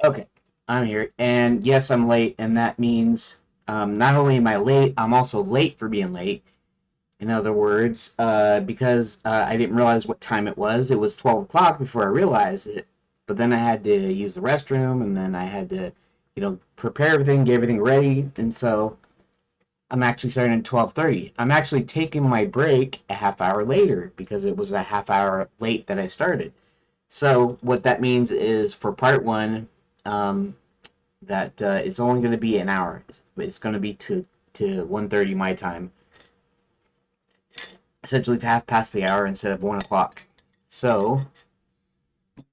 Okay, I'm here, and yes, I'm late, and that means not only am I late, I'm also late for being late. In other words, because I didn't realize what time it was. It was 12 o'clock before I realized it, but then I had to use the restroom, and then I had to, prepare everything, get everything ready, and so I'm actually starting at 12:30. I'm actually taking my break a half hour later because it was a half hour late that I started. So what that means is for part one, um, that it's only going to be an hour. It's going to be to 1:30 my time, essentially half past the hour instead of 1 o'clock. So,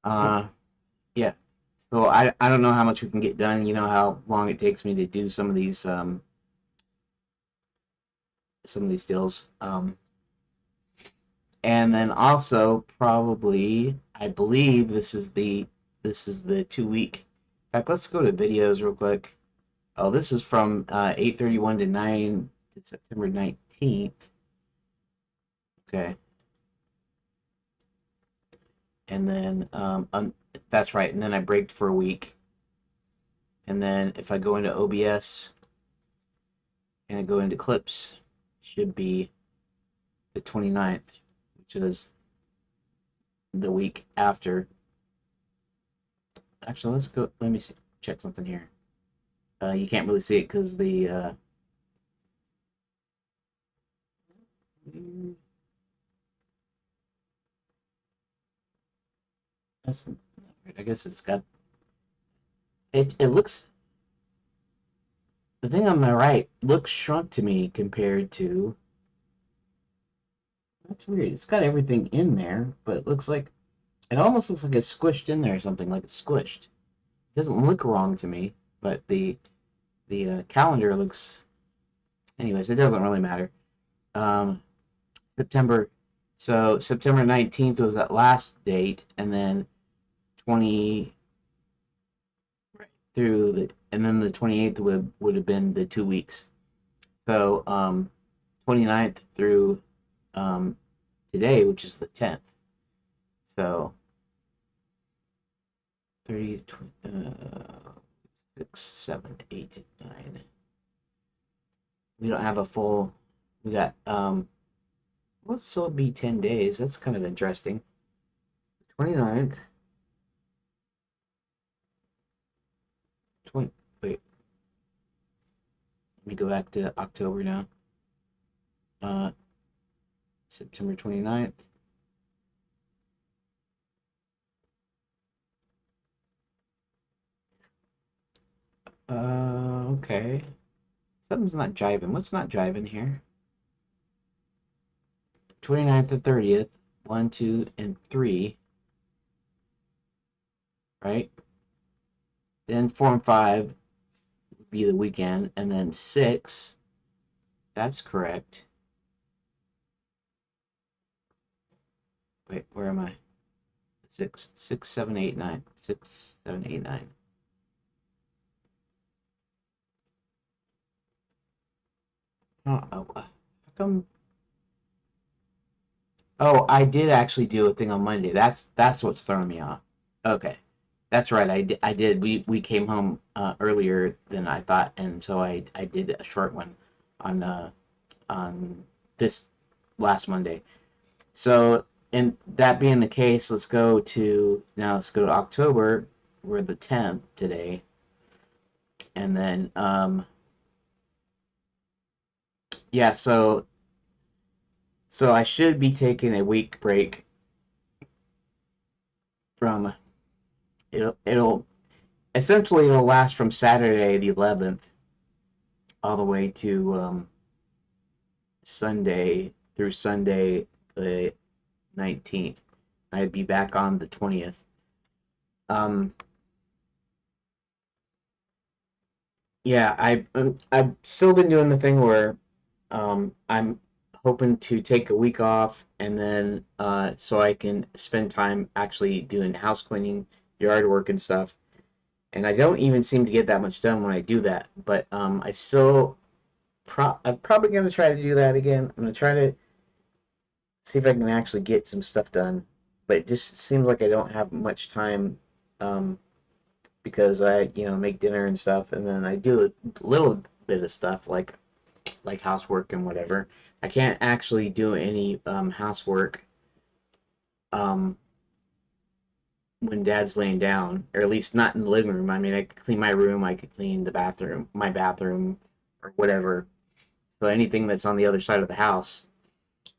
uh, yeah. So I don't know how much we can get done. You know how long it takes me to do some of these deals. And then also probably I believe this is the 2 week. In fact, let's go to videos real quick. Oh, this is from 8:31 to 9 to September 19th. Okay. And then that's right. And then I braked for a week. And then if I go into OBS and I go into clips, it should be the 29th, which is the week after. Actually, let's go. Let me see, check something here. You can't really see it because the that's, I guess it's got it. It looks, the thing on my right looks shrunk to me compared to. That's weird. It's got everything in there, but it looks like it almost looks like it's squished in there or something, like it's squished. It doesn't look wrong to me, but the calendar looks. Anyways, it doesn't really matter. Um, September. So September 19th was that last date, and then 20 through and then the 28th would have been the 2 weeks. So 29th through um today, which is the 10th. So 30, 6, 7, 8, 9. We don't have a full. We got Well, so it'll be 10 days. That's kind of interesting. 29th, 20. Wait, let me go back to October now. Uh, September 29th. Okay. Something's not jiving. What's not jiving here? 29th to 30th. 1, 2, and 3, right? Then 4 and 5 would be the weekend. And then 6, that's correct. Wait, where am I? 6, 6, 7, 8, 9. 6, 7, 8, 9. How come? Oh, I did actually do a thing on Monday. That's what's throwing me off. Okay, that's right. I did. We came home earlier than I thought, and so I did a short one on on this last Monday. So, and that being the case, let's go to October. We're the 10th today, and then yeah. So I should be taking a week break from it'll essentially it'll last from Saturday the 11th all the way to Sunday through Sunday the 19th. I'd be back on the 20th. Um, yeah, I've still been doing the thing where I'm hoping to take a week off and then so I can spend time actually doing house cleaning, yard work and stuff. And I don't even seem to get that much done when I do that. But I'm probably gonna try to do that again. I'm gonna try to see if I can actually get some stuff done. But it just seems like I don't have much time um, because I, make dinner and stuff, and then I do a little bit of stuff like housework and whatever. I can't actually do any housework um, when Dad's laying down, or at least not in the living room. I mean, I could clean my room, I could clean the bathroom, my bathroom, or whatever. So anything that's on the other side of the house,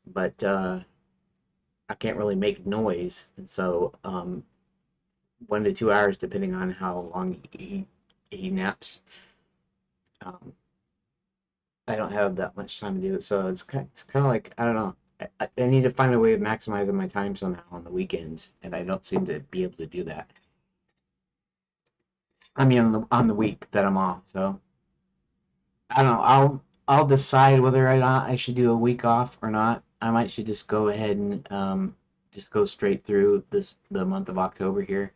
but I can't really make noise, and so 1 to 2 hours, depending on how long he naps. Um, I don't have that much time to do it, so it's kind of like I don't know. I need to find a way of maximizing my time somehow on the weekends, and I don't seem to be able to do that. I mean, on the week that I'm off, so I don't know. I'll decide whether or not I should do a week off or not. I might should just go ahead and just go straight through the month of October here.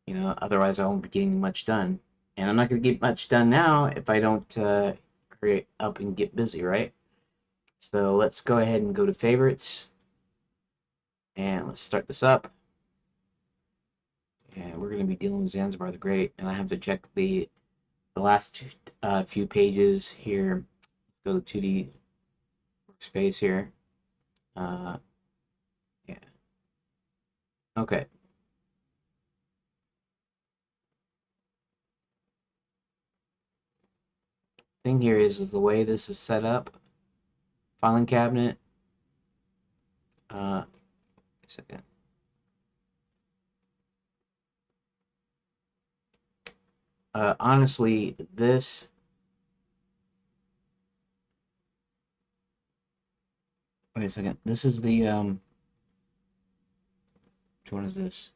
Otherwise I won't be getting much done, and I'm not going to get much done now if I don't hurry up and get busy, right? So let's go ahead and go to favorites, and let's start this up. And we're going to be dealing with Zanzibar the Great, and I have to check the last few pages here. Let's go to 2D workspace here. Yeah. Okay. Thing here is the way this is set up. Filing cabinet. A second. Honestly, this. Wait a second. This is the which one is this?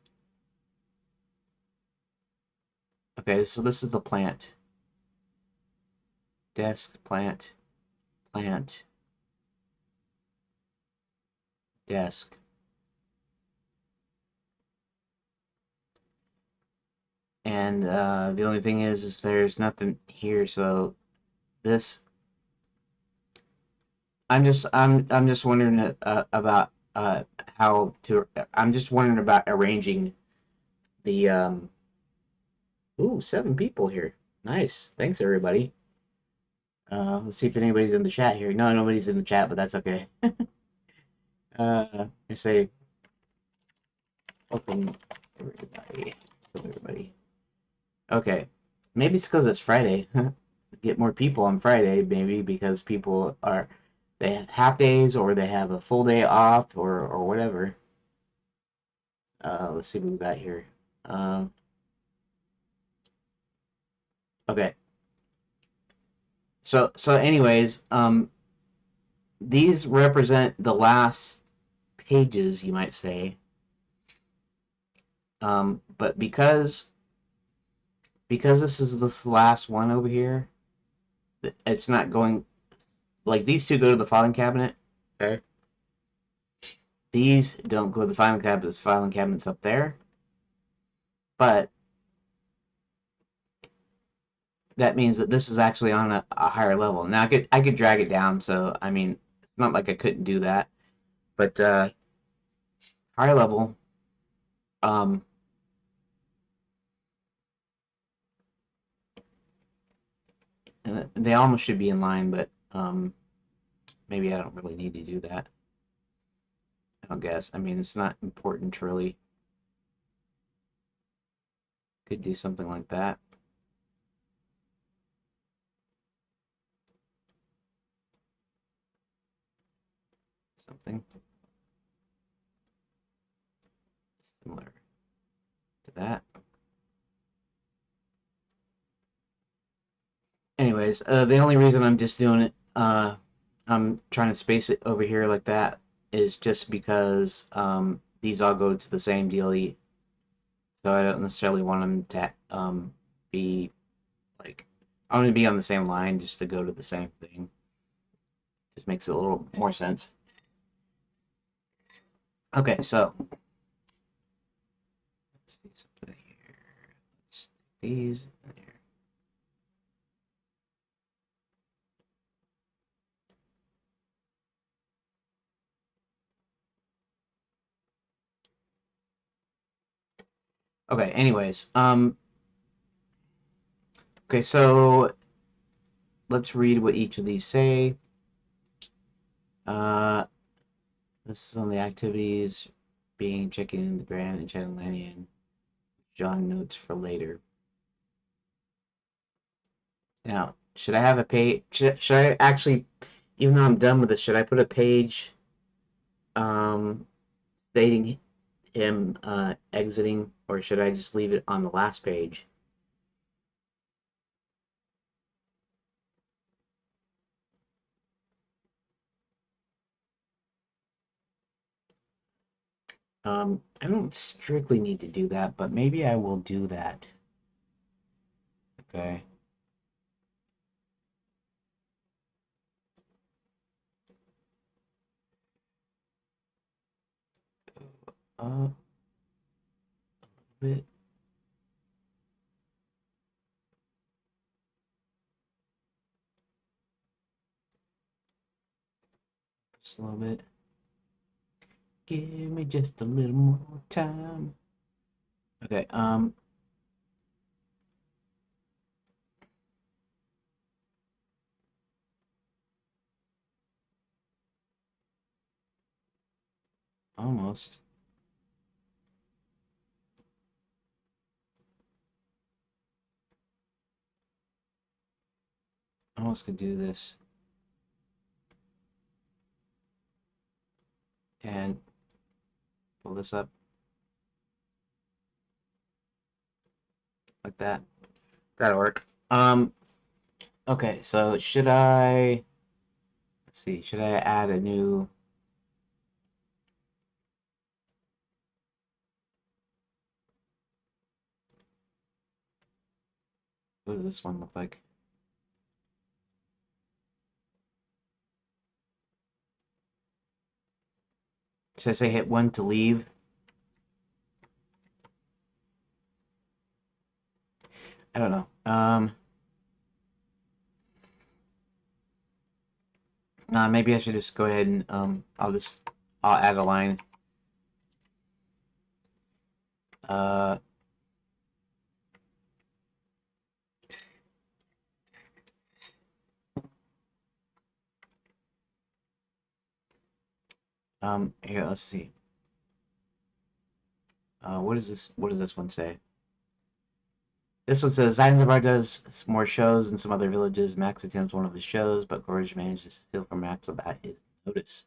Okay, so this is the plant. Desk, plant, plant, desk. And the only thing is there's nothing here, so this. I'm just wondering about how to. I'm just wondering about arranging the. Ooh, 7 people here. Nice. Thanks, everybody. Let's see if anybody's in the chat here. No, nobody's in the chat, but that's okay. I say welcome everybody. Welcome everybody. Okay. Maybe it's because it's Friday. Get more people on Friday, maybe because people they have half days or they have a full day off or whatever. Let's see what we got here. Um, okay. So anyways, these represent the last pages, you might say. But because this is this last one over here, it's not going like these two go to the filing cabinet. Okay. These don't go to the filing cabinet. The filing cabinet's up there. But that means that this is actually on a higher level. Now I could drag it down, so I mean it's not like I couldn't do that. But higher level, um, and they almost should be in line, but maybe I don't really need to do that. I don't guess. I mean it's not important really. Could do something like that. Something similar to that. Anyways, the only reason I'm just doing it, I'm trying to space it over here like that, is just because these all go to the same DLE, so I don't necessarily want them to be like, I want to be on the same line just to go to the same thing. Just makes it a little more sense. Okay, so let's see something here. Let's take these. Okay, anyways, Okay, so let's read what each of these say. This is on the activities being checking in the Grand Enchanted Lanyon. John notes for later. Now, should I have a page? Should I actually, even though I'm done with this, should I put a page stating him exiting, or should I just leave it on the last page? I don't strictly need to do that, but maybe I will do that. Okay. A bit. Just a little bit. Give me just a little more time. Okay, almost. Almost could do this. And pull this up like that. That'll work. Okay, so should I, let's see, should I add a new, what does this one look like? Should I say hit 1 to leave? I don't know. Maybe I should just go ahead and I'll add a line. Uh, Here, let's see. What is this? What does this one say? This one says Zanzibar does more shows than some other villages. Max attends one of his shows, but Gorge manages to steal from Max without his notice.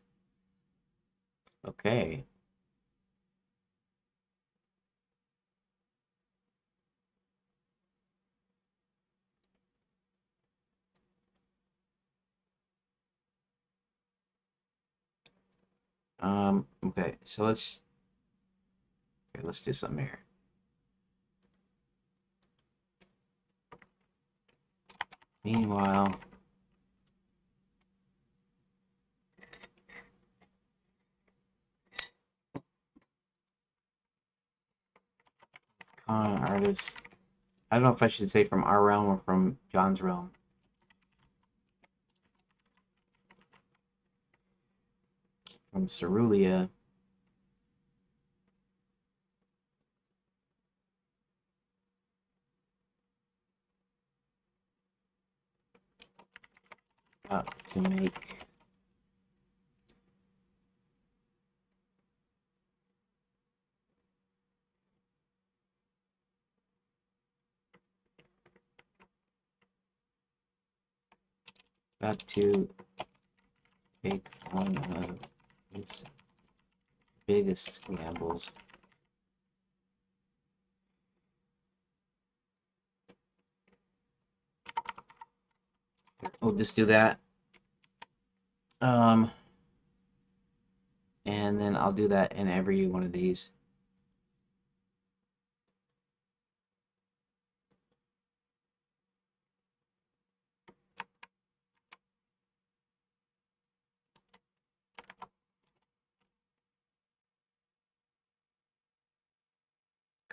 Okay. Okay, so let's do something here. Meanwhile, con artist. I don't know if I should say from our realm or from John's realm. From Cerulean. To make that to take one of his biggest gambles. We'll just do that. And then I'll do that in every one of these.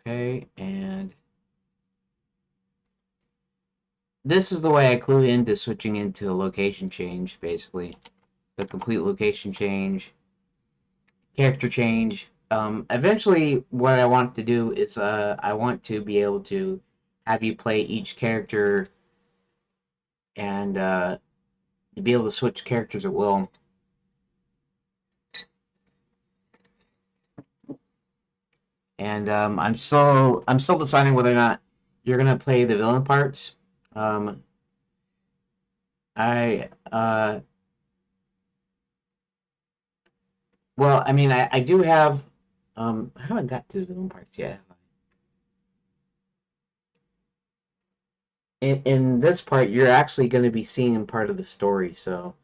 Okay, and this is the way I clue into switching into a location change, basically. The complete location change, character change. Eventually, what I want to do is I want to be able to have you play each character and be able to switch characters at will. And I'm still deciding whether or not you're gonna play the villain parts. Um, I well, I mean, I do have I haven't got to the villain parts yet. In this part, you're actually going to be seeing part of the story, so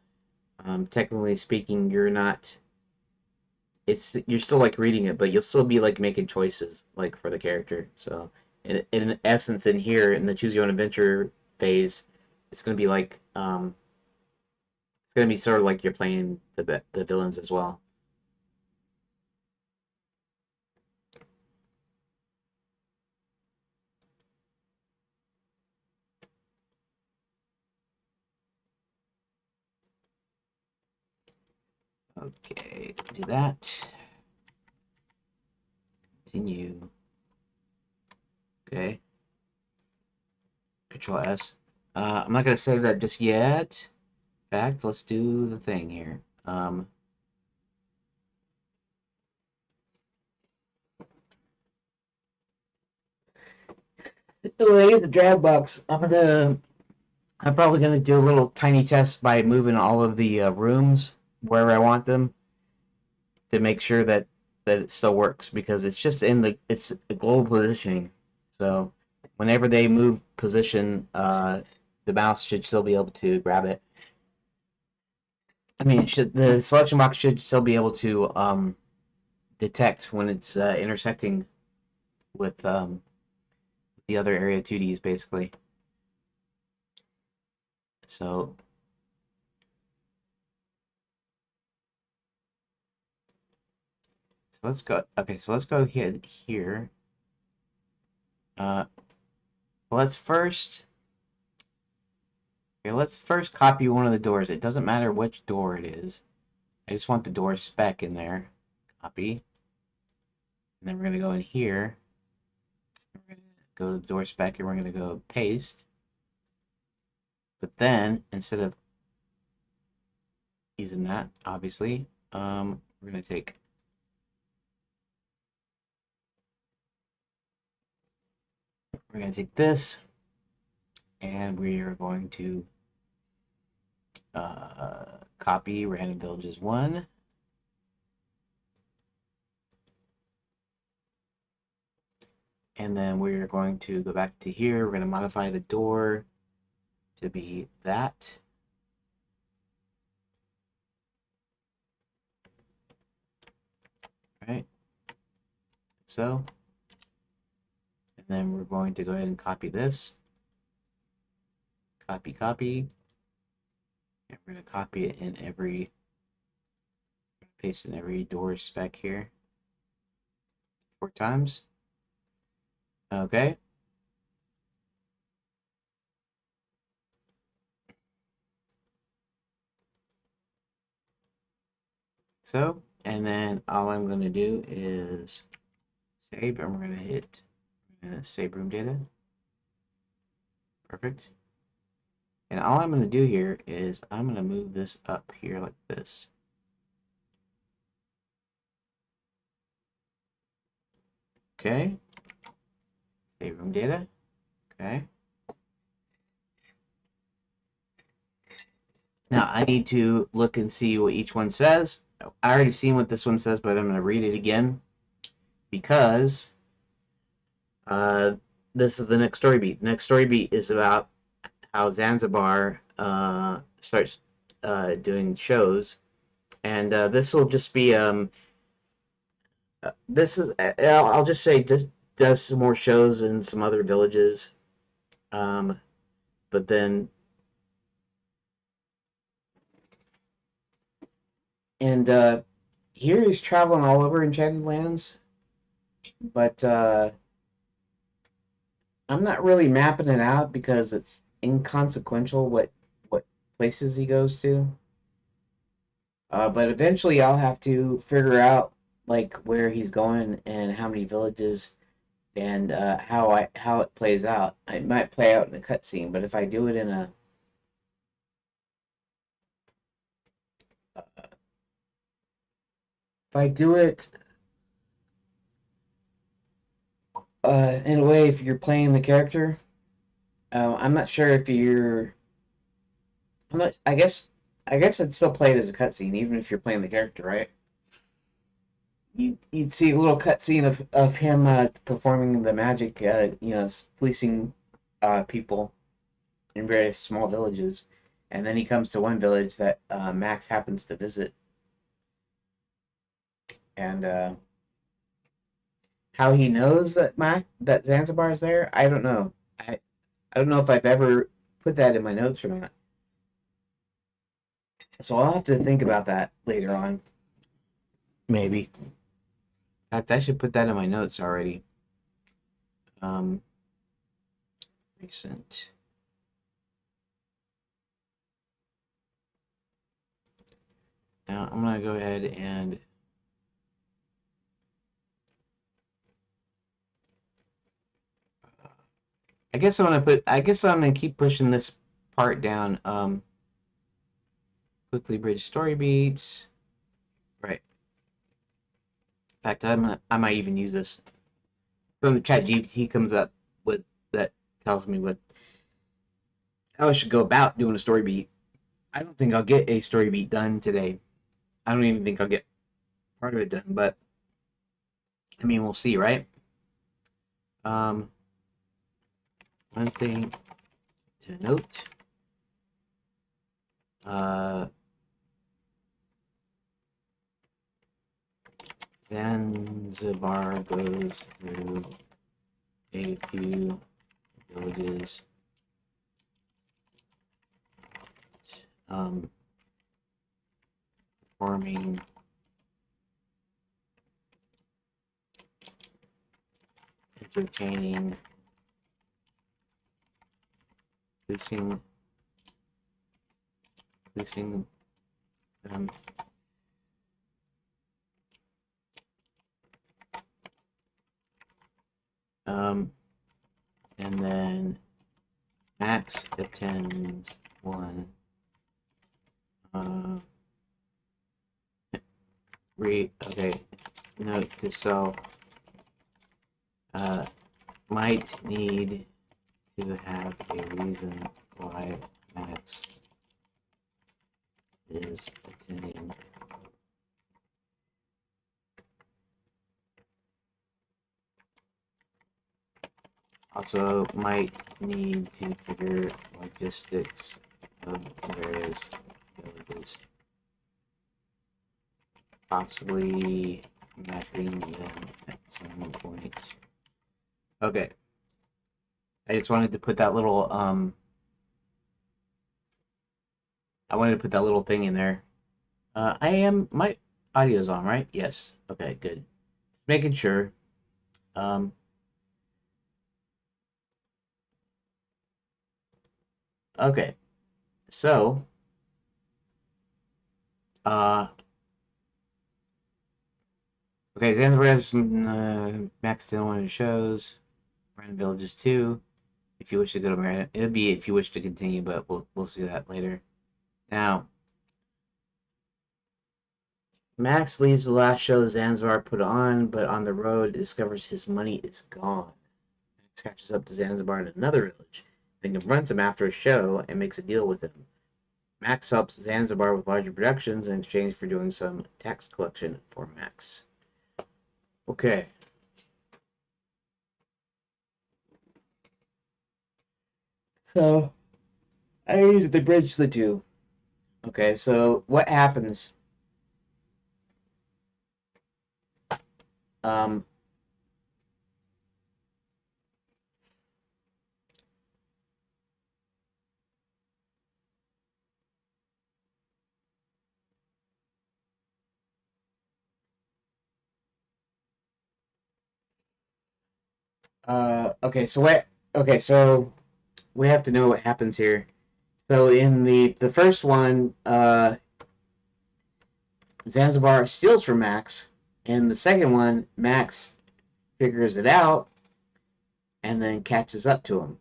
technically speaking, you're not. You're still like reading it, but you'll still be like making choices like for the character. So in essence, in here in the choose your own adventure phase, it's going to be like it's going to be sort of like you're playing the villains as well. Okay, do that. Continue. Okay. Control S. I'm not gonna save that just yet. In fact, let's do the thing here. When I get the drag box, I'm probably gonna do a little tiny test by moving all of the rooms wherever I want them to make sure that it still works because it's a global positioning. So whenever they move position, the mouse should still be able to grab it. I mean, the selection box should still be able to detect when it's intersecting with the other area 2Ds basically. So let's go. Okay, so let's go ahead here. Uh, let's first. Okay, let's first copy one of the doors. It doesn't matter which door it is. I just want the door spec in there. Copy. And then we're gonna go in here. We're gonna go to the door spec and we're gonna go paste. But then instead of using that, obviously, we're gonna take. We're gonna take this, and we are going to copy random villages 1. And then we're going to go back to here. We're going to modify the door to be that. Right. So. And then we're going to go ahead and copy this. Copy, copy. And we're going to copy it in every, paste in every door spec here. 4 times. Okay. So, and then all I'm going to do is save, and we're going to hit save room data. Perfect. And all I'm going to do here is I'm going to move this up here like this. Okay. Save room data. Okay. Now I need to look and see what each one says. I already seen what this one says, but I'm going to read it again because this is the next story beat. The next story beat is about how Zanzibar starts doing shows, and this will just be this is I'll just say just does some more shows in some other villages, but then and here he's traveling all over Enchanted Lands, but I'm not really mapping it out because it's inconsequential what places he goes to. But eventually, I'll have to figure out like where he's going and how many villages and how it plays out. It might play out in a cutscene, but if I do it in a I do it in a way, if you're playing the character, I'm not sure if you're. I'm not. I guess I'd still play it as a cutscene, even if you're playing the character, right? You'd see a little cutscene of him performing the magic, fleecing people in various small villages, and then he comes to one village that Max happens to visit, and how he knows that Zanzibar is there, I don't know. I don't know if I've ever put that in my notes or not. So I'll have to think about that later on. Maybe. In fact, I should put that in my notes already. Um, recent. Now I'm gonna go ahead and I guess I'm gonna keep pushing this part down. Quickly bridge story beats. Right. In fact, I might even use this. From the chat GPT comes up with that tells me how I should go about doing a story beat. I don't think I'll get a story beat done today. I don't even think I'll get part of it done, but I mean we'll see, right? Um, one thing to note. Uh, Zanzibar goes through a few villages. Performing entertaining, fleecing them. And then Max attends one. Okay. Note to self. Might need to have a reason why Max is attending. Also, might need to figure logistics of various villages. Possibly mapping them at some point. Okay. I just wanted to put that little I wanted to put that little thing in there. My audio's on, right? Yes. Okay, good. Making sure. Um okay. So uh okay, Zanzibar has some Max still one of the shows. Random Villages 2. If you wish to go to Marina, it'll be if you wish to continue, but we'll see that later. Now, Max leaves the last show Zanzibar put on, but on the road discovers his money is gone. Max catches up to Zanzibar in another village, then confronts him after a show and makes a deal with him. Max helps Zanzibar with larger productions in exchange for doing some tax collection for Max. Okay. So, I used to bridge the two. Okay, so what happens? Um, okay, so what? Okay, so we have to know what happens here. So in the first one, Zanzibar steals from Max. In the second one, Max figures it out and then catches up to him.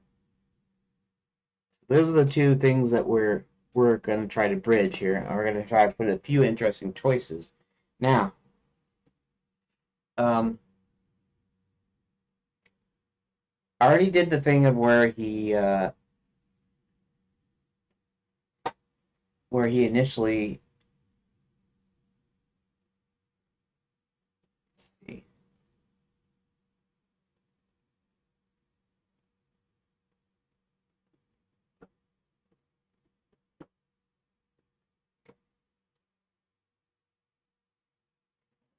Those are the two things that we're going to try to bridge here. We're going to try to put a few interesting choices. Now, I already did the thing of where he initially. Let's see.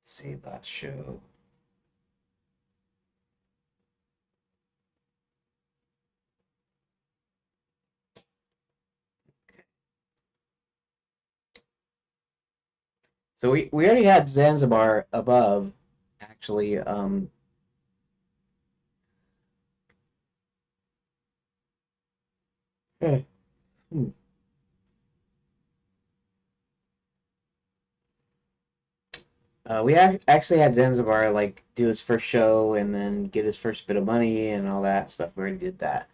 Save that show. So we already had Zanzibar above, actually. Eh, hmm. Actually had Zanzibar like do his first show and then get his first bit of money and all that stuff. We already did that.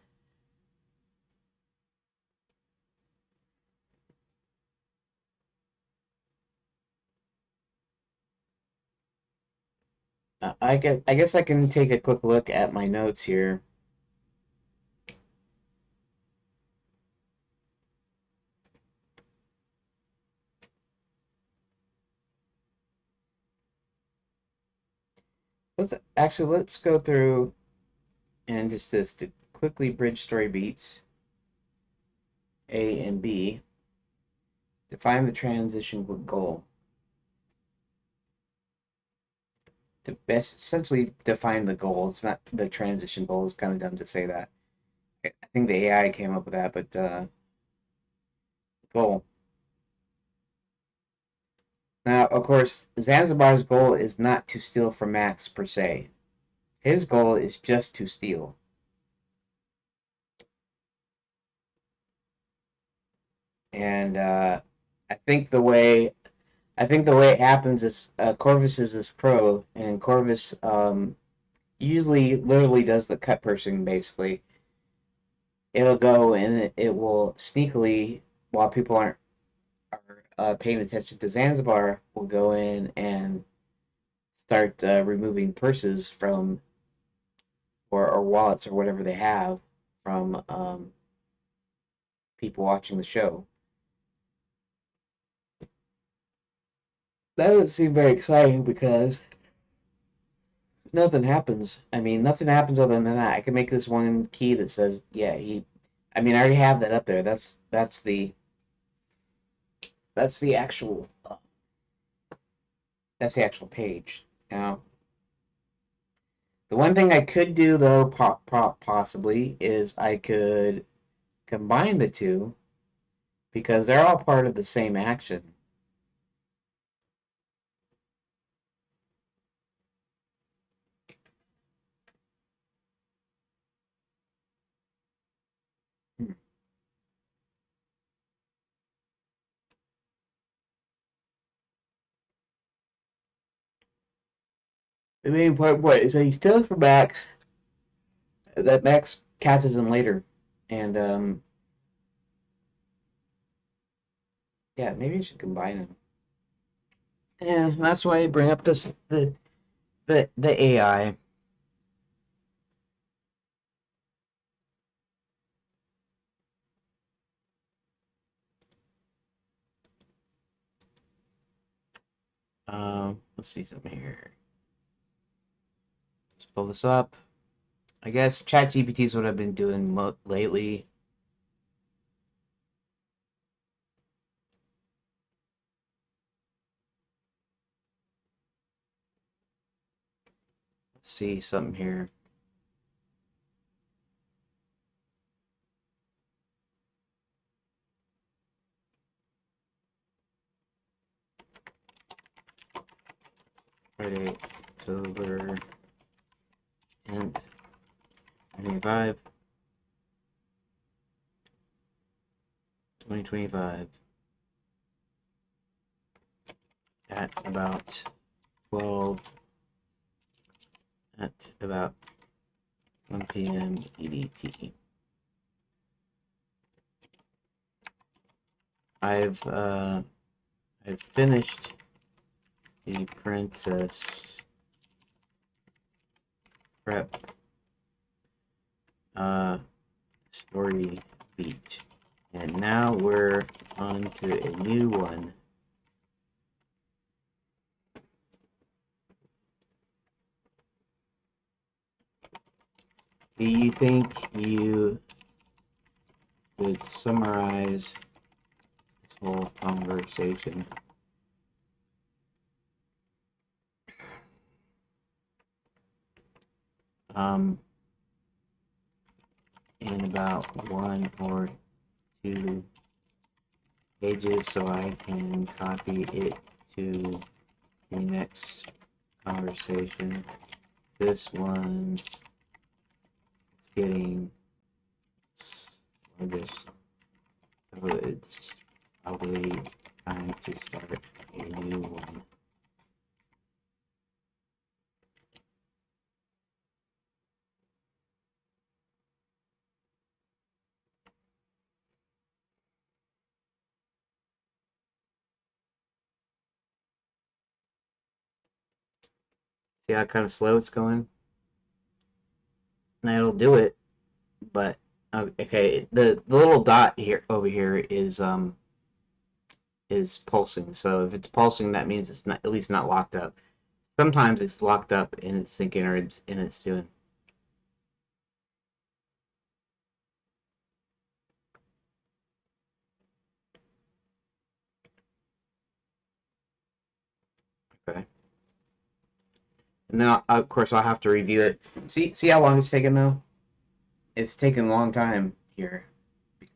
I guess I can take a quick look at my notes here. Let's go through and just to quickly bridge story beats A and B. Define the transition goal. To best essentially define the goal. It's not the transition goal. It's kind of dumb to say that. I think the AI came up with that, but goal. Now, of course, Zanzibar's goal is not to steal from Max per se. His goal is just to steal. And I think the way I think the way it happens is Corvus is this crow, and Corvus usually literally does the cut person basically. It'll go and it will sneakily, while people are paying attention to Zanzibar, will go in and start removing purses from or wallets or whatever they have from people watching the show. That doesn't seem very exciting because nothing happens. I mean, nothing happens other than that. I can make this one key that says, yeah, he. I mean, I already have that up there. That's the actual that's the actual page. Now, the one thing I could do though, possibly, is I could combine the two because they're all part of the same action. Hmm. The main part, what? So he steals from Max. That Max catches him later, and yeah, maybe I should combine them. Yeah, that's why I bring up the AI. Let's see something here. Let's pull this up. I guess ChatGPT is what I've been doing lately. Let's see something here. Friday, October 10th, 2025. 2025 at about 12 at about 1 p.m. EDT. I've finished the Princess prep story beat. And now we're on to a new one. Do you think you would summarize this whole conversation? In about 1 or 2 pages so I can copy it to the next conversation. This one is getting sluggish, so it's probably time to start a new one. See how kind of slow it's going? Now it'll do it, but okay. The little dot here over here is pulsing. So if it's pulsing, that means it's not, at least not locked up. Sometimes it's locked up and it's thinking or it's doing. Okay. And then of course I'll have to review it. See how long it's taken though? It's taken a long time here.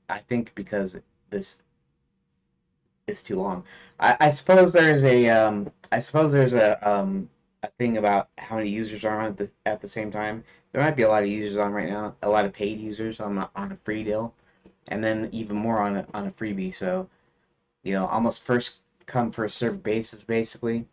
I think because this is too long. I suppose there's a thing about how many users are on at the same time. There might be a lot of users on right now, a lot of paid users on a free deal, and then even more on a freebie. So almost first come first served basis basically.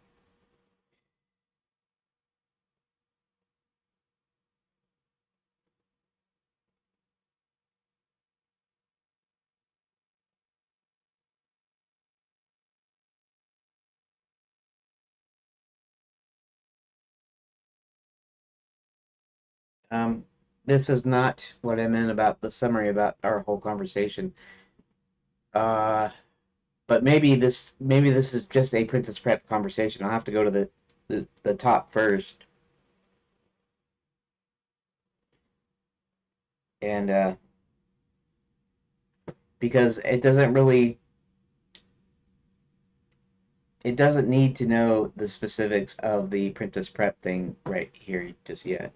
Um, this is not what I meant about the summary about our whole conversation. Uh, but maybe this is just a Princess Prep conversation. I'll have to go to the top first, and because it doesn't need to know the specifics of the Princess Prep thing right here just yet.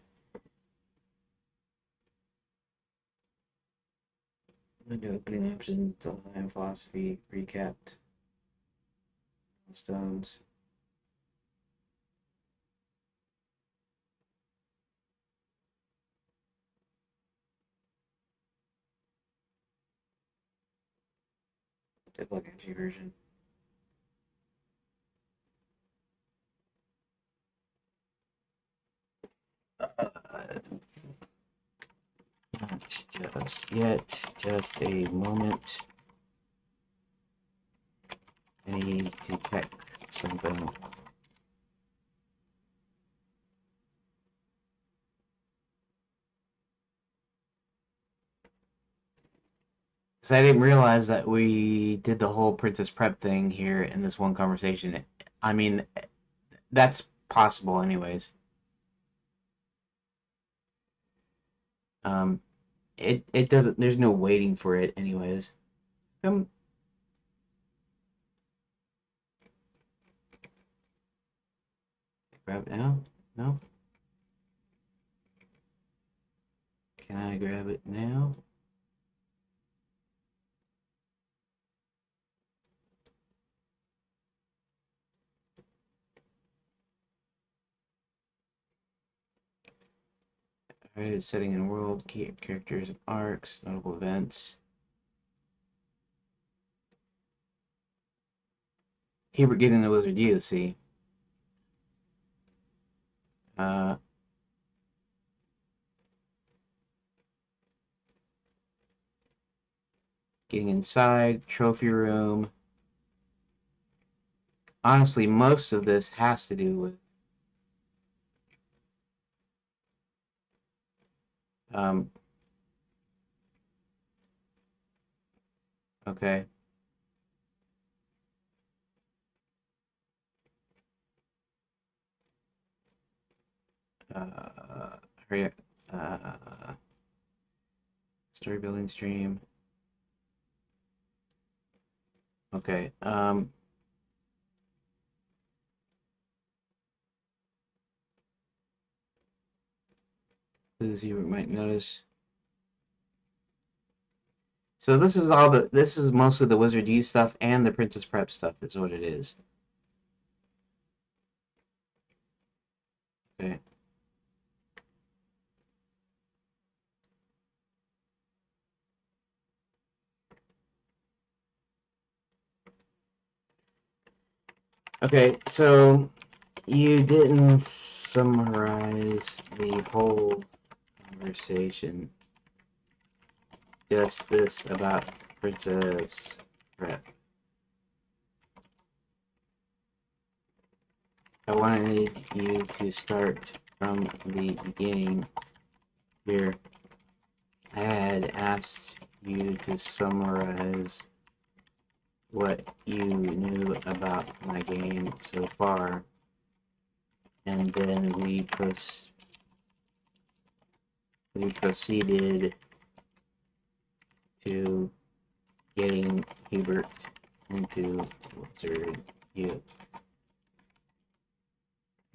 Window opening options, design philosophy, recapped stones. Debug energy version. Not just yet, just a moment. I need to check something. Because I didn't realize that we did the whole Princess Prep thing here in this one conversation. I mean, that's possible, anyways. Um, it doesn't. There's no waiting for it, anyways. Um, grab it now? No. Can I grab it now? Alright, setting in world, key characters and arcs, notable events. Here we're getting the Wizard U, see. Uh, Getting inside, trophy room. Honestly, most of this has to do with Um, okay. Uh, hurry up. Story building stream. Okay. As you might notice. So this is mostly the Wizard U stuff and the Princess Prep stuff is what it is. Okay. Okay, so you didn't summarize the whole conversation. Just this about Princess Prep. I wanted you to start from the beginning here. I had asked you to summarize what you knew about my game so far, and then we proceeded to getting Hubert into Wizard U.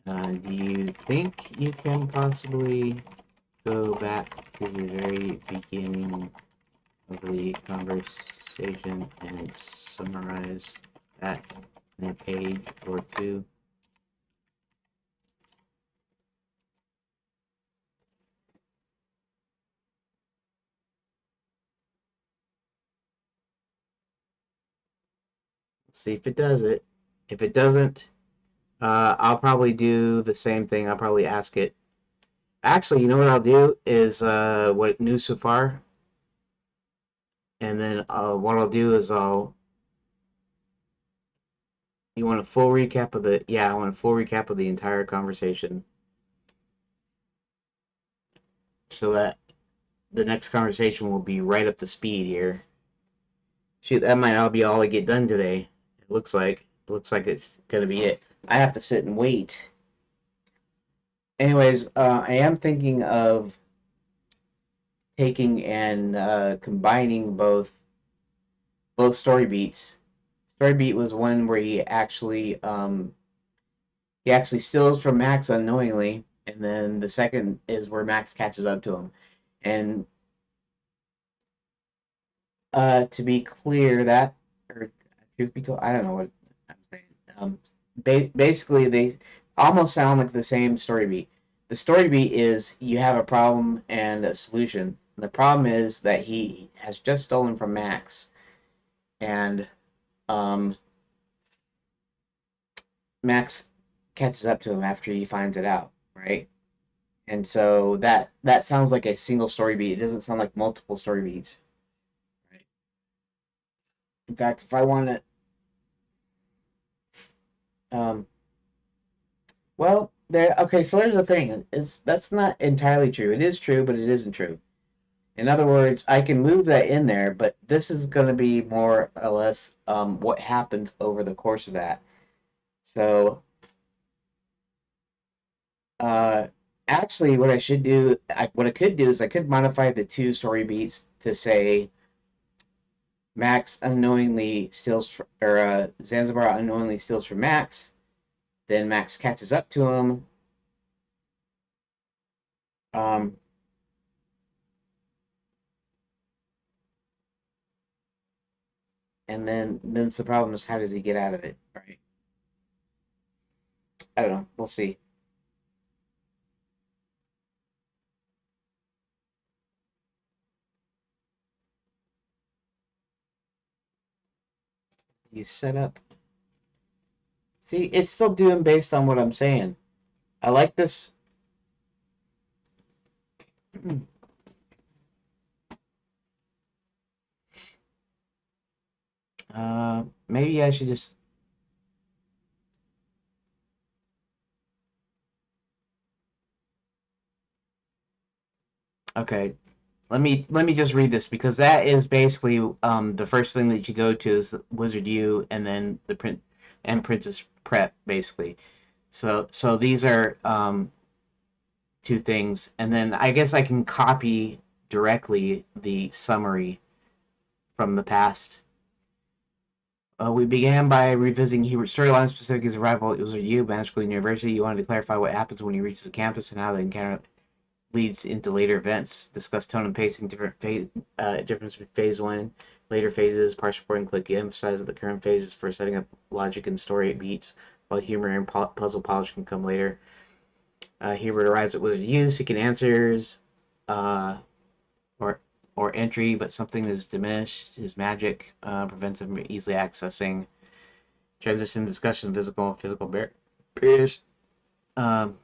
Do you think you can possibly go back to the very beginning of the conversation and summarize that in a page or two? See if it does it. If it doesn't, I'll probably do the same thing. I'll probably ask it. Actually, you know what I'll do is what new so far, and then what I'll do is I'll. You want a full recap of the? Yeah, I want a full recap of the entire conversation, so that the next conversation will be right up to speed here. Shoot, that might not be all I get done today. It looks like. It looks like it's gonna be it. I have to sit and wait. Anyways, I am thinking of taking and combining both story beats. Story beat was one where he actually steals from Max unknowingly, and then the second is where Max catches up to him. And to be clear, that or truth be told, I don't know what I'm saying. Basically, they almost sound like the same story beat. The story beat is you have a problem and a solution. The problem is that he has just stolen from Max, and um, Max catches up to him after he finds it out, right? And so that sounds like a single story beat. It doesn't sound like multiple story beats. Right? In fact, if I want to, well, there. Okay, so there's the thing. Is that's not entirely true. It is true, but it isn't true. In other words, I can move that in there, but this is going to be more or less what happens over the course of that. So, uh, actually, what I could do is I could modify the two story beats to say Max unknowingly steals, or Zanzibar unknowingly steals from Max. Then Max catches up to him. Um, and then the problem is how does he get out of it, right? I don't know. We'll see. You set up. See, it's still doing based on what I'm saying. I like this. Maybe I should just. Okay, let me just read this because that is basically the first thing that you go to is Wizard U and then the print and Princess Prep basically. So these are two things, and then I guess I can copy directly the summary from the past. We began by revisiting Hubert's storyline, specific his arrival at Wizard U, Magical University. You wanted to clarify what happens when he reaches the campus and how the encounter leads into later events. Discuss tone and pacing, difference between phase one, later phases. Parts reporting click. You emphasize that the current phase is for setting up logic and story beats, while humor and puzzle polish can come later. Hubert arrives at Wizard U, seeking answers, uh, or or entry, but something is diminished. His magic prevents him from easily accessing. Transition discussion, physical barriers. Um,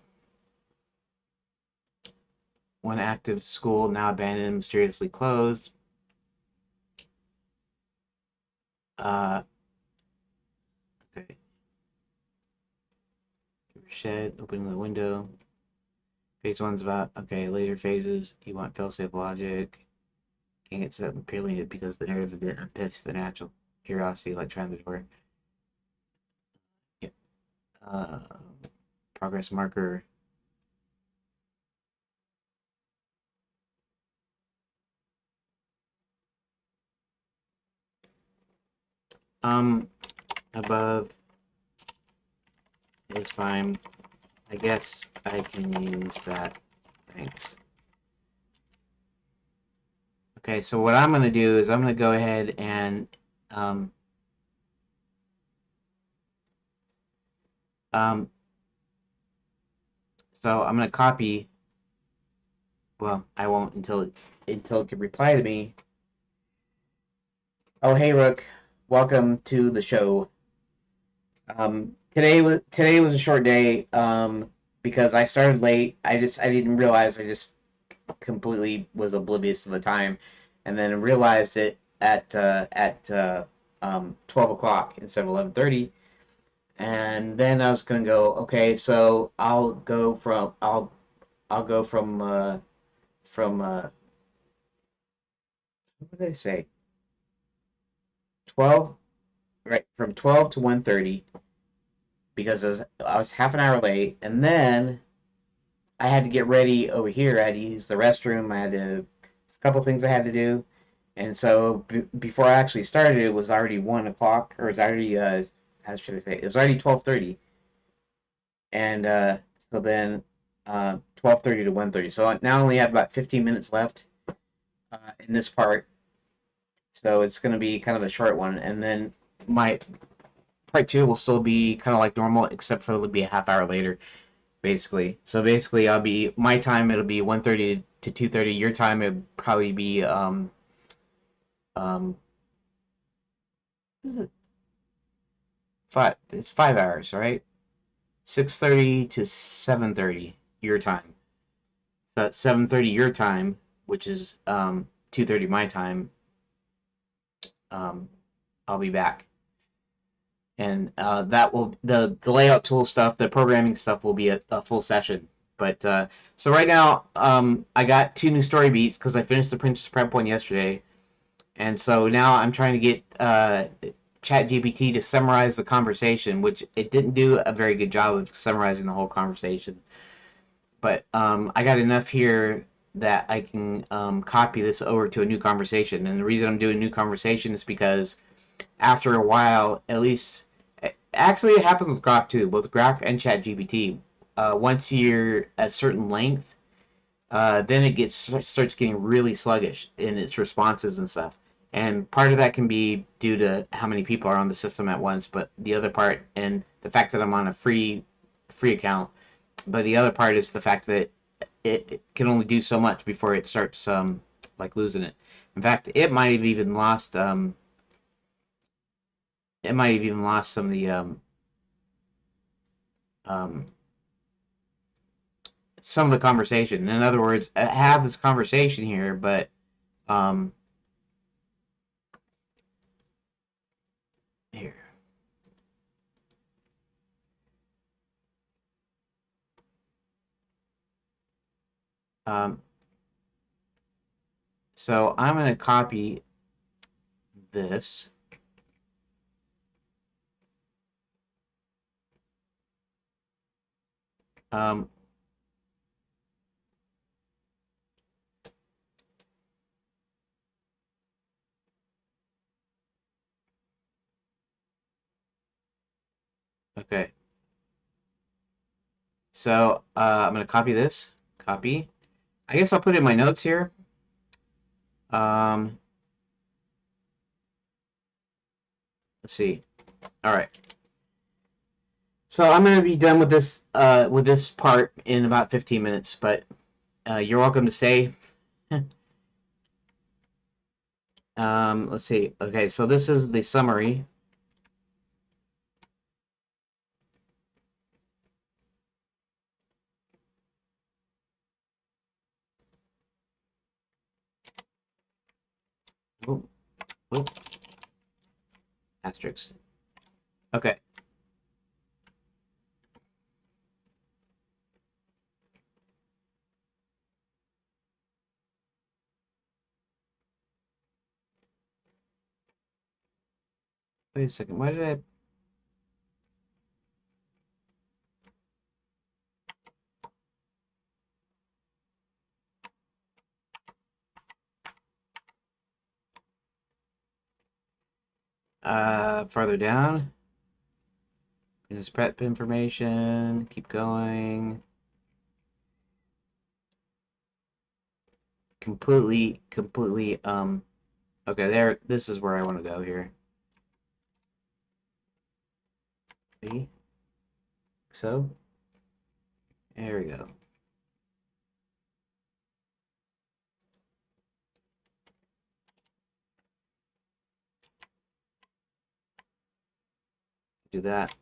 One active school now abandoned, mysteriously closed. Uh, okay. Shed, opening the window. Phase one's about, okay, later phases. You want fail-safe logic. Can't get set up purely because the narrative didn't piss the natural curiosity like trying the door. Yep. Uh, Progress marker. Um, Above is fine. I guess I can use that. Thanks. Okay, so what I'm going to do is I'm going to go ahead and um, um, so I'm going to copy. Well, I won't until it can reply to me. Oh, hey, Rook. Welcome to the show. Today was a short day because I started late. I didn't realize I just completely was oblivious to the time, and then realized it at 12 o'clock instead of 11:30. And then I was gonna go. Okay, so I'll go from what did I say? 12, right, from 12 to 1:30 because I was half an hour late, and then I had to get ready over here. I had to use the restroom. I had to a couple things I had to do, and so before I actually started, it was already 1 o'clock, or it's already how should I say? It was already 12:30, and so then 12:30 to 1:30. So I now only have about 15 minutes left in this part, so it's going to be kind of a short one, and then my part two will still be kind of like normal, except for it'll be a half hour later, basically. So basically, I'll be my time. It'll be 1:30 to 2:30. Your time it'll probably be um is it five? It's 5 hours, right? 6:30 to 7:30 your time. So at 7:30 your time, which is 2:30 my time. Um, I'll be back, and that will the layout tool stuff, the programming stuff will be a full session. But so right now, I got two new story beats because I finished the Princess Prep one yesterday. And so now I'm trying to get ChatGPT to summarize the conversation, which it didn't do a very good job of summarizing the whole conversation. But I got enough here that I can copy this over to a new conversation. And the reason I'm doing a new conversation is because after a while, at least, actually, it happens with Grok too, both Grok and ChatGPT. Once you're a certain length, then it starts getting really sluggish in its responses and stuff. And part of that can be due to how many people are on the system at once, but the other part, and the fact that I'm on a free account, but the other part is the fact that it can only do so much before it starts like losing it. In fact, it might have even lost some of the um, some of the conversation. In other words, I have this conversation here, but um, here. Um, So I'm going to copy this. Um, okay. So I'm going to copy this. Copy. I guess I'll put it in my notes here. Let's see. All right. So I'm going to be done with this part in about 15 minutes, but you're welcome to stay. Let's see. Okay, so this is the summary. Oh, oh, asterisks. Okay. Wait a second. Why did I? Farther down. This prep information. Keep going. Completely. Okay, there. This is where I want to go here. See? So, there we go. Do that.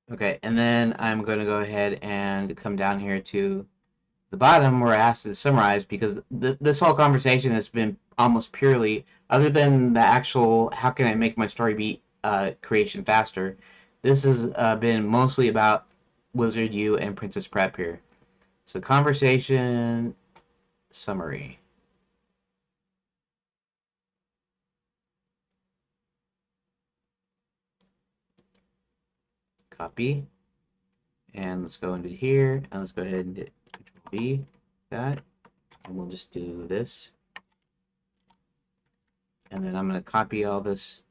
Okay, and then I'm going to go ahead and come down here to the bottom where I asked to summarize, because this whole conversation has been almost purely, other than the actual how can I make my story beat creation faster, this has been mostly about Wizard U and Princess Prep here. So conversation summary. Copy. And let's go into here, and let's go ahead and hit Control V, that, and we'll just do this. And then I'm going to copy all this.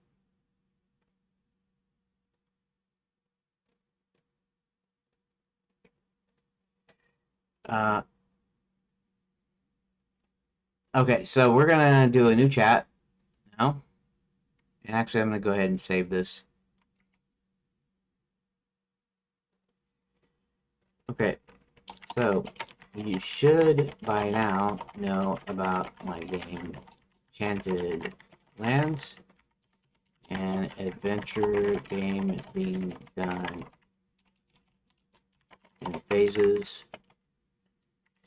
Okay, so we're going to do a new chat now. And actually, I'm going to go ahead and save this. Okay, so you should by now know about my game Enchanted Lands, an adventure game being done in phases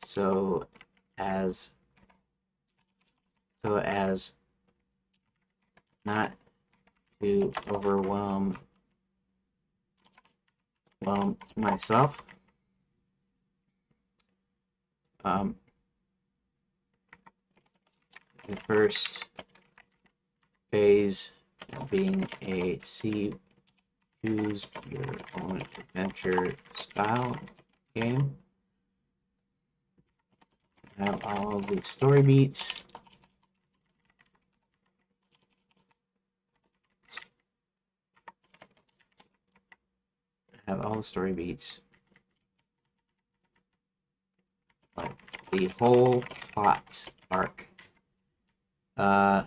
so as not to overwhelm myself. The first phase being a choose your own adventure style game. Have all of the story beats. Have all the story beats. Like the whole plot arc. I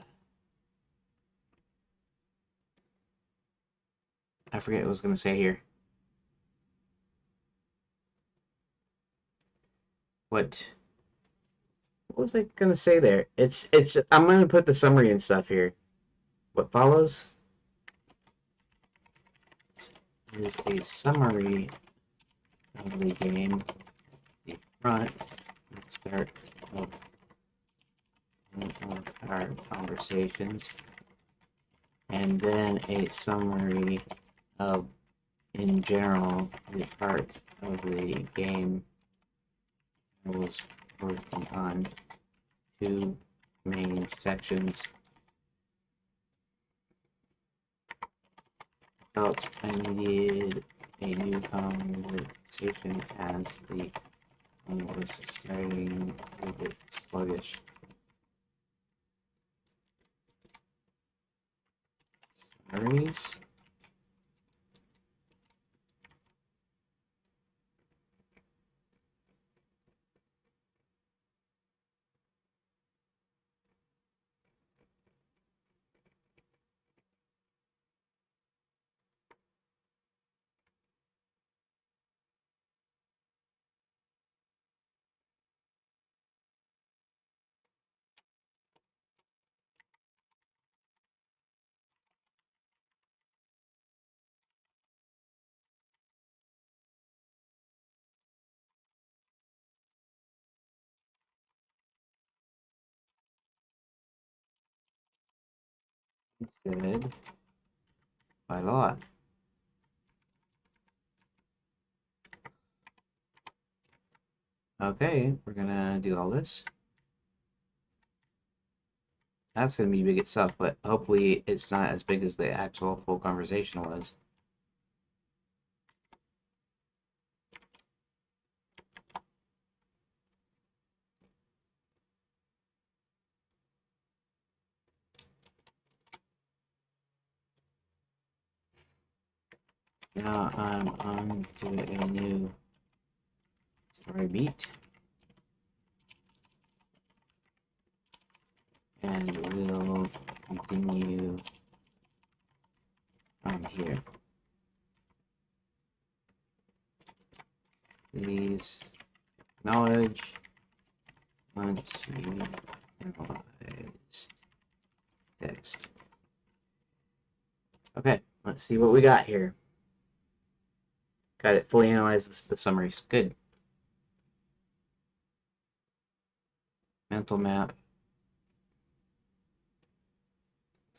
forget what I was going to say here. What was I going to say there? I'm going to put the summary and stuff here. What follows is a summary of the game. The front start of our conversations, and then a summary of in general, the part of the game I was working on two main sections. Felt I needed a new conversation as the one was starting a bit sluggish. Summaries. Good. Quite a lot. Okay, we're gonna do all this. That's gonna be big itself, but hopefully it's not as big as the actual full conversation was. Now I'm on to a new story beat. And we'll continue from here. Please acknowledge once you analyze text. Okay, let's see what we got here. Got it fully analyzed the summaries. Good. Mental map.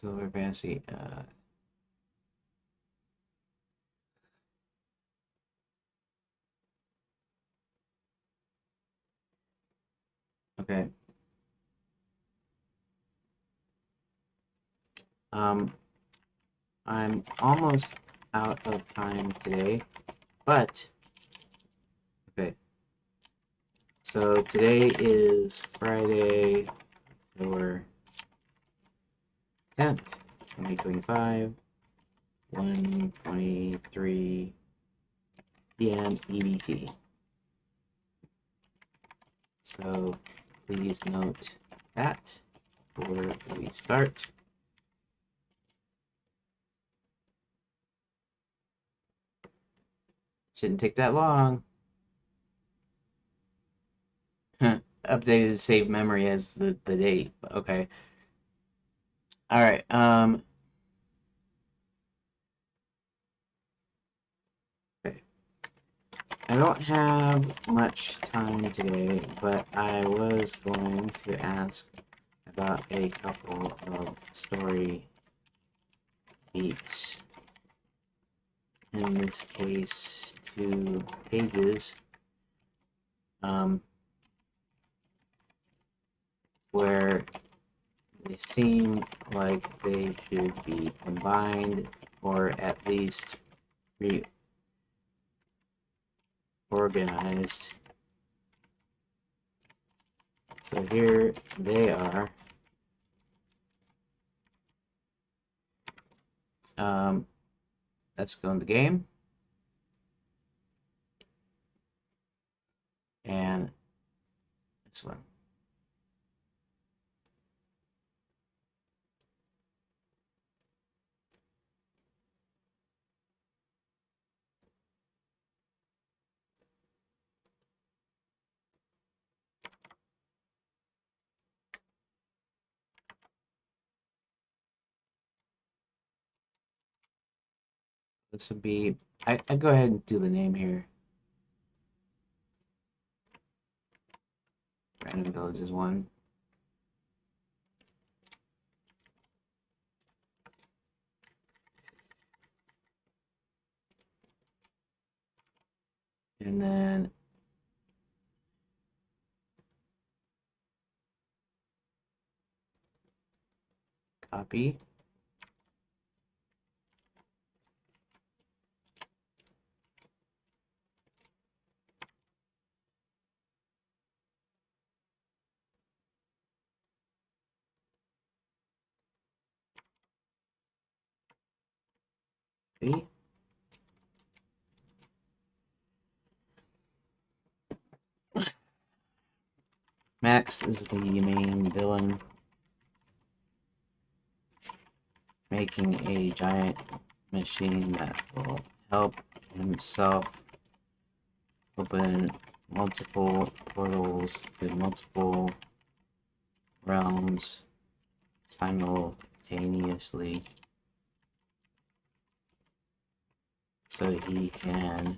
Silver fantasy. Okay. I'm almost out of time today, but okay. So today is Friday, October 10th, 2025, 1:23 p.m. EDT. So please note that before we start. Shouldn't take that long. Updated save memory as the date. Okay. All right. Okay. I don't have much time today, but I was going to ask about a couple of story beats. In this case, 2 pages. Where they seem like they should be combined or at least reorganized. So here they are. Let's go in the game. And this one. This would be, I go ahead and do the name here. Random Villages 1. And then copy. See? Max is the main villain, making a giant machine that will help himself open multiple portals to multiple realms simultaneously, so he can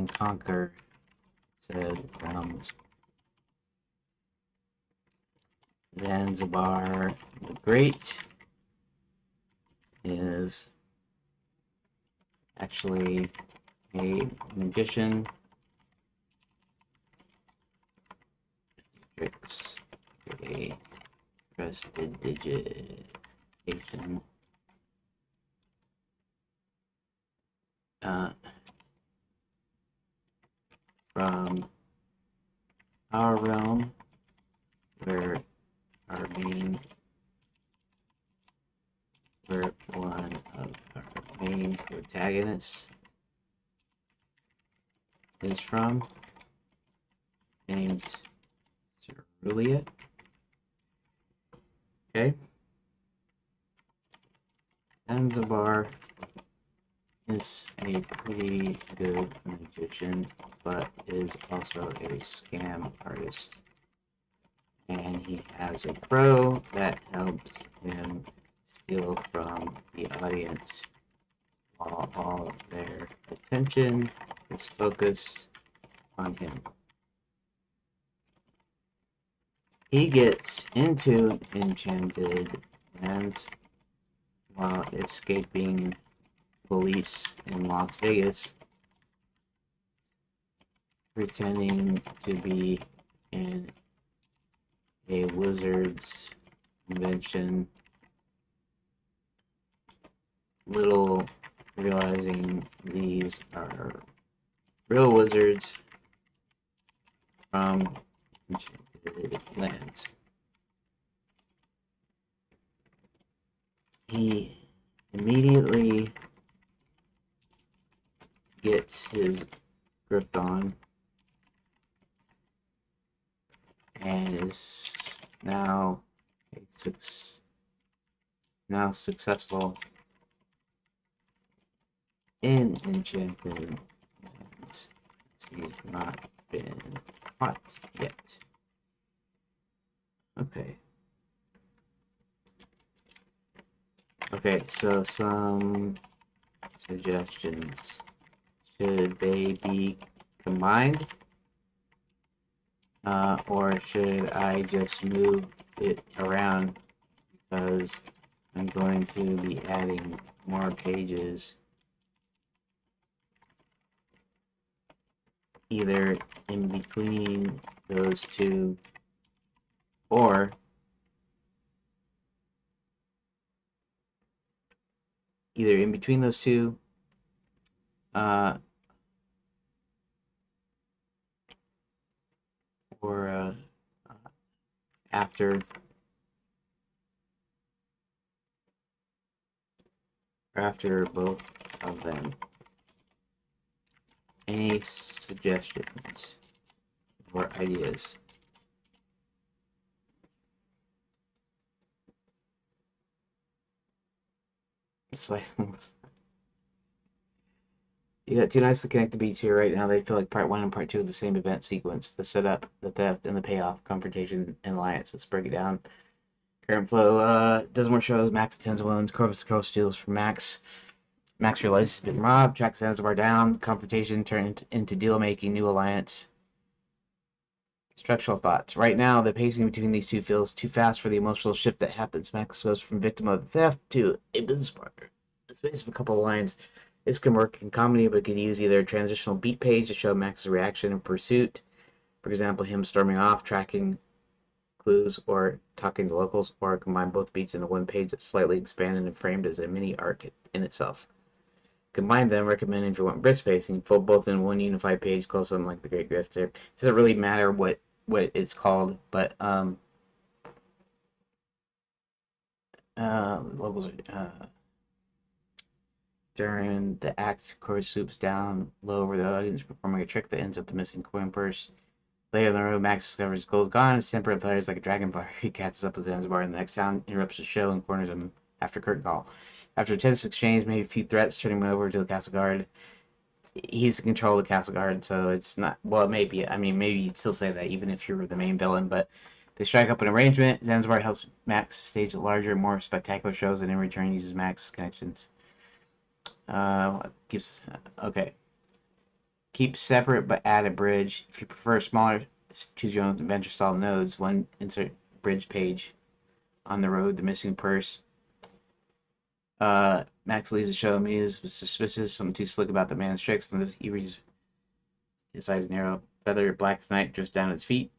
conquer said realms. Zanzibar the Great is actually a magician. Tricks a prestidigitation. From our realm, where our main, where one of our main protagonists is from, named Cerulia. Okay. Zanzibar is a pretty good magician, but is also a scam artist. And he has a crow that helps him steal from the audience while all their attention is focused on him. He gets into Enchanted and while escaping police in Las Vegas, pretending to be in a wizard's convention, little realizing these are real wizards from Enchanted lands. He immediately gets his grip on and is now successful in Enchanted lands. He's not been caught yet. Okay. Okay, so some suggestions. Should they be combined? Or should I just move it around because I'm going to be adding more pages either in between those two or either in between those two or after both of them. Any suggestions or ideas? It's like you got two nicely connected beats here right now. They feel like part one and part two of the same event sequence. The setup, the theft, and the payoff, confrontation, and alliance. Let's break it down. Current flow, does more shows. Max attends wounds. Corvus the Crow steals from Max. Max realizes he's been robbed. Tracks Zanzibar down. Confrontation turned into deal making. New alliance. Structural thoughts. Right now, the pacing between these two feels too fast for the emotional shift that happens. Max goes from victim of theft to a business partner. In the space of a couple of lines, This can work in comedy, but could use either a transitional beat page to show Max's reaction in pursuit, for example, him storming off, tracking clues, or talking to locals, or combine both beats into one page that's slightly expanded and framed as a mini arc in itself. Combine them, recommend if you want brisk pacing, fold both in one unified page, called something like the Great Grifter. It doesn't really matter what it's called, but locals are during the act, chorus swoops down low over the audience, performing a trick that ends up the missing coin purse. Later in the road, Max discovers gold gone. His temper flares like a dragon fire. He catches up with Zanzibar, and the next sound interrupts the show and corners him after curtain call. After a tense exchange, maybe a few threats, turning him over to the castle guard. He's in control of the castle guard, so it's not. Well, maybe. I mean, maybe you'd still say that even if you're the main villain, but they strike up an arrangement. Zanzibar helps Max stage larger, more spectacular shows, and in return uses Max's connections. Keeps okay. Keep separate but add a bridge. If you prefer smaller, choose your own adventure style nodes. One insert bridge page on the road. The missing purse. Max leaves the show. Me is suspicious. Something too slick about the man's tricks. And he reads his eyes narrow. Feather black knight drifts down its feet.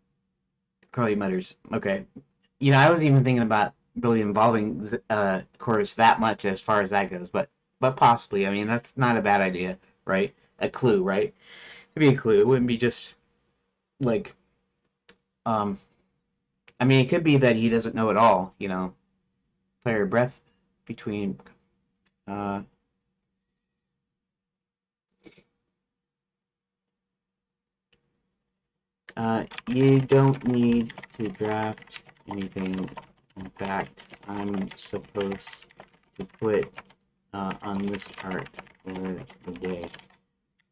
Crowley mutters, "Okay." You know, I wasn't even thinking about really involving chorus that much as far as that goes, but possibly. I mean, that's not a bad idea, right? A clue, right? It'd be a clue. It wouldn't be just like, I mean, it could be that he doesn't know it all. You know, player breath between. You don't need to draft anything. In fact, I'm supposed to put on this part for the day.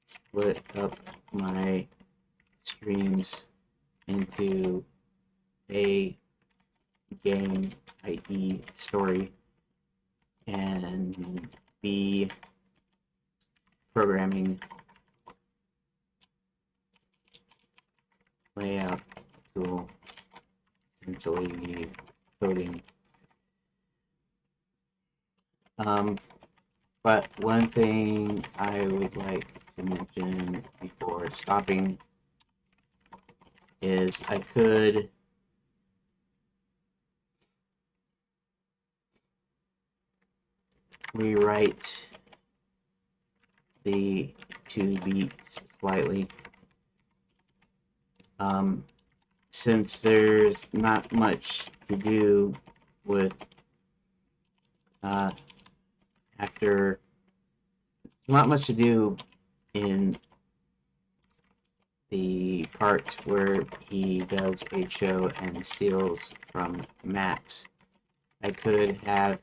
Split up my streams into A game, i.e. story, and B programming, layout, tool, essentially coding. But one thing I would like to mention before stopping is I could rewrite the 2 beats slightly. Since there's not much to do with after not much to do in the part where he does a show and steals from Max. I could have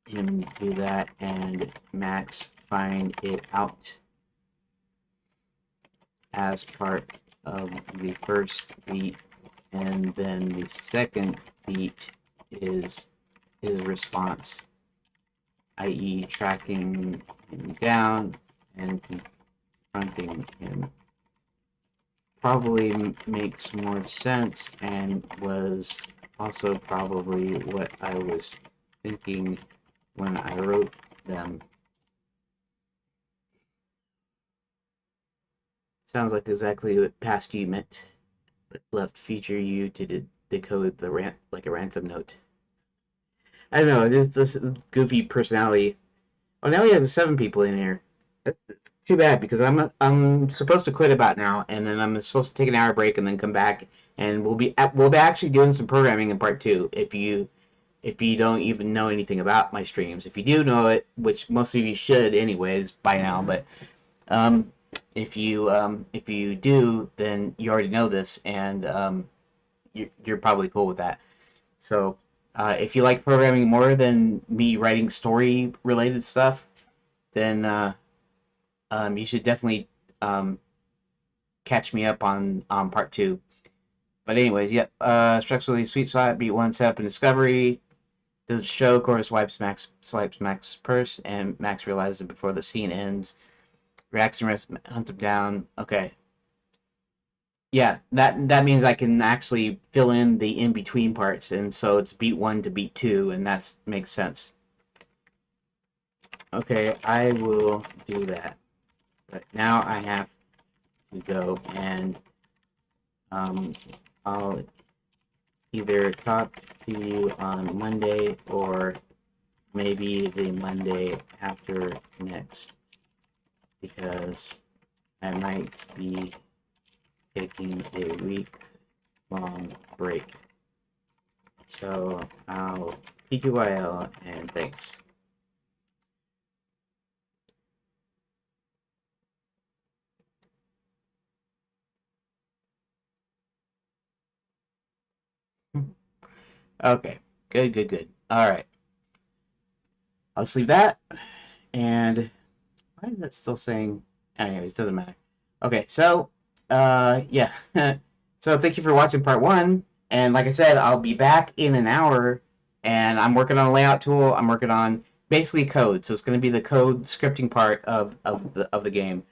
him do that and Max find it out as part of the first beat, and then the second beat is his response, i.e. tracking him down and confronting him. Probably makes more sense and was also probably what I was thinking when I wrote them. Sounds like exactly what passkey meant, but left feature you to decode the rant like a ransom note. I don't know, this goofy personality. Oh, now we have 7 people in here. That's too bad because I'm supposed to quit about now, and then I'm supposed to take an hour break and then come back, and we'll be actually doing some programming in part 2. If you don't even know anything about my streams, if you do know it, which most of you should anyways by now, but if you do, then you already know this, and you're probably cool with that. So if you like programming more than me writing story related stuff, then you should definitely catch me up on part 2. But anyways, yep. Structurally sweet spot, beat 1, set up and discovery. Does show, chorus swipes Max purse, and Max realizes it before the scene ends. Reaction hunt him down. Okay. Yeah, that means I can actually fill in the in-between parts, and so it's beat 1 to beat 2, and that makes sense. Okay, I will do that. But now I have to go and I'll either talk to you on Monday or maybe the Monday after next, because I might be taking a week-long break. So I'll TTYL and thanks. Okay, good. All right, I'll just leave that. And why is that still saying? Anyways, doesn't matter. Okay, so yeah. So thank you for watching part one. And like I said, I'll be back in an hour. And I'm working on a layout tool. I'm working on basically code. So it's going to be the code scripting part of the game.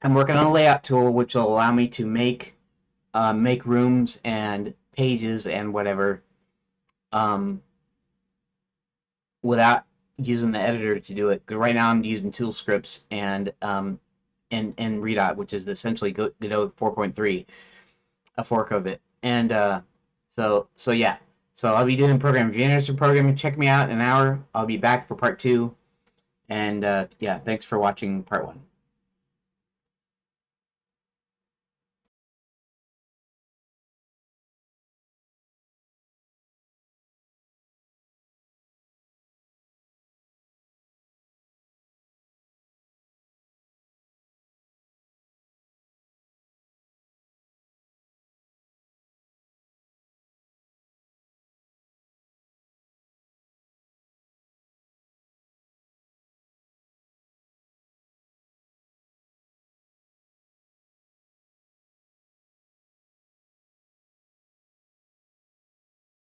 I'm working on a layout tool which will allow me to make rooms and pages and whatever um, without using the editor to do it. Right now I'm using tool scripts and Redot, which is essentially Godot 4.3, a fork of it. And so yeah. So I'll be doing programming. If you're interested in programming, check me out in an hour. I'll be back for part two. And yeah, thanks for watching part one.